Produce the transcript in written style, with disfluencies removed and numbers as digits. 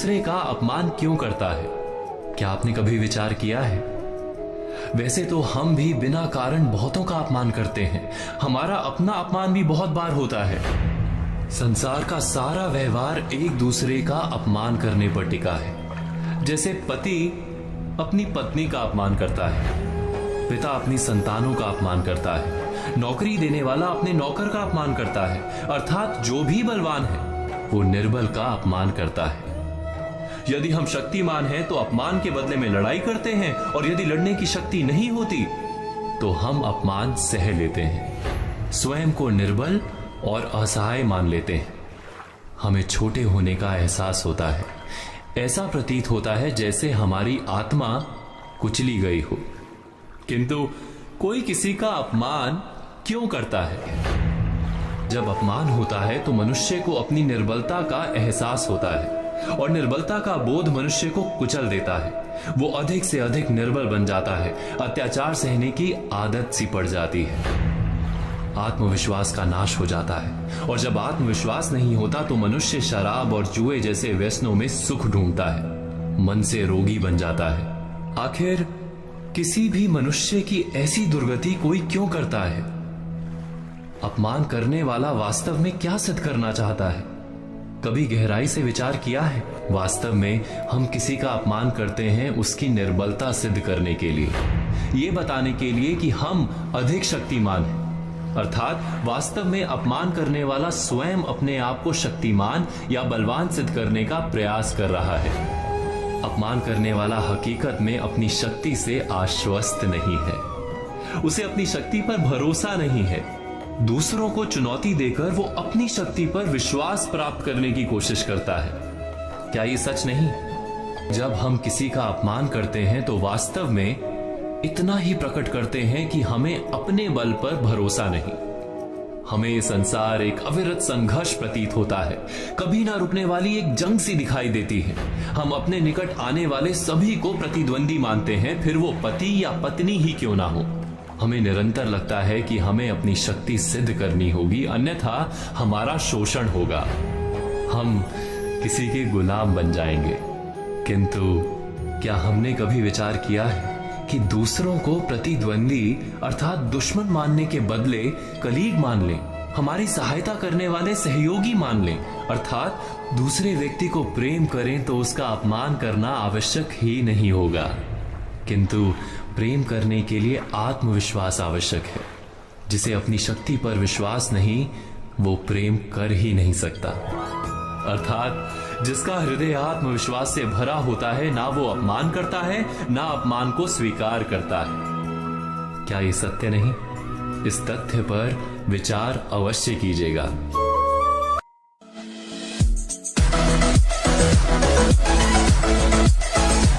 दूसरे का अपमान क्यों करता है? क्या आपने कभी विचार किया है? वैसे तो हम भी बिना कारण बहुतों का अपमान करते हैं। हमारा अपना अपमान भी बहुत बार होता है। संसार का सारा व्यवहार एक दूसरे का अपमान करने पर टिका है। जैसे पति अपनी पत्नी का अपमान करता है, पिता अपनी संतानों का अपमान करता है, नौकरी देने वाला अपने नौकर का अपमान करता है, अर्थात जो भी बलवान है वो निर्बल का अपमान करता है। यदि हम शक्तिमान हैं तो अपमान के बदले में लड़ाई करते हैं, और यदि लड़ने की शक्ति नहीं होती तो हम अपमान सह लेते हैं, स्वयं को निर्बल और असहाय मान लेते हैं। हमें छोटे होने का एहसास होता है। ऐसा प्रतीत होता है जैसे हमारी आत्मा कुचली गई हो। किंतु कोई किसी का अपमान क्यों करता है? जब अपमान होता है तो मनुष्य को अपनी निर्बलता का एहसास होता है, और निर्बलता का बोध मनुष्य को कुचल देता है। वो अधिक से अधिक निर्बल बन जाता है, अत्याचार सहने की आदत सी पड़ जाती है, आत्मविश्वास का नाश हो जाता है। और जब आत्मविश्वास नहीं होता तो मनुष्य शराब और जुए जैसे व्यसनों में सुख ढूंढता है, मन से रोगी बन जाता है। आखिर किसी भी मनुष्य की ऐसी दुर्गति कोई क्यों करता है? अपमान करने वाला वास्तव में क्या सिद्ध करना चाहता है? कभी गहराई से विचार किया है? वास्तव में हम किसी का अपमान करते हैं उसकी निर्बलता सिद्ध करने के लिए, ये बताने के लिए कि हम अधिक शक्तिमान हैं। अर्थात वास्तव में अपमान करने वाला स्वयं अपने आप को शक्तिमान या बलवान सिद्ध करने का प्रयास कर रहा है। अपमान करने वाला हकीकत में अपनी शक्ति से आश्वस्त नहीं है, उसे अपनी शक्ति पर भरोसा नहीं है। दूसरों को चुनौती देकर वो अपनी शक्ति पर विश्वास प्राप्त करने की कोशिश करता है। क्या ये सच नहीं? जब हम किसी का अपमान करते हैं तो वास्तव में इतना ही प्रकट करते हैं कि हमें अपने बल पर भरोसा नहीं। हमें ये संसार एक अविरत संघर्ष प्रतीत होता है, कभी ना रुकने वाली एक जंग सी दिखाई देती है। हम अपने निकट आने वाले सभी को प्रतिद्वंदी मानते हैं, फिर वो पति या पत्नी ही क्यों ना हो। हमें निरंतर लगता है कि हमें अपनी शक्ति सिद्ध करनी होगी, अन्यथा हमारा शोषण होगा, हम किसी के गुलाम बन जाएंगे। किंतु क्या हमने कभी विचार किया है कि दूसरों को प्रतिद्वंदी अर्थात दुश्मन मानने के बदले कलीग मान लें, हमारी सहायता करने वाले सहयोगी मान लें, अर्थात दूसरे व्यक्ति को प्रेम करें तो उसका अपमान करना आवश्यक ही नहीं होगा। किंतु प्रेम करने के लिए आत्मविश्वास आवश्यक है। जिसे अपनी शक्ति पर विश्वास नहीं, वो प्रेम कर ही नहीं सकता। अर्थात जिसका हृदय आत्मविश्वास से भरा होता है, ना वो अपमान करता है, ना अपमान को स्वीकार करता है। क्या ये सत्य नहीं? इस तथ्य पर विचार अवश्य कीजिएगा।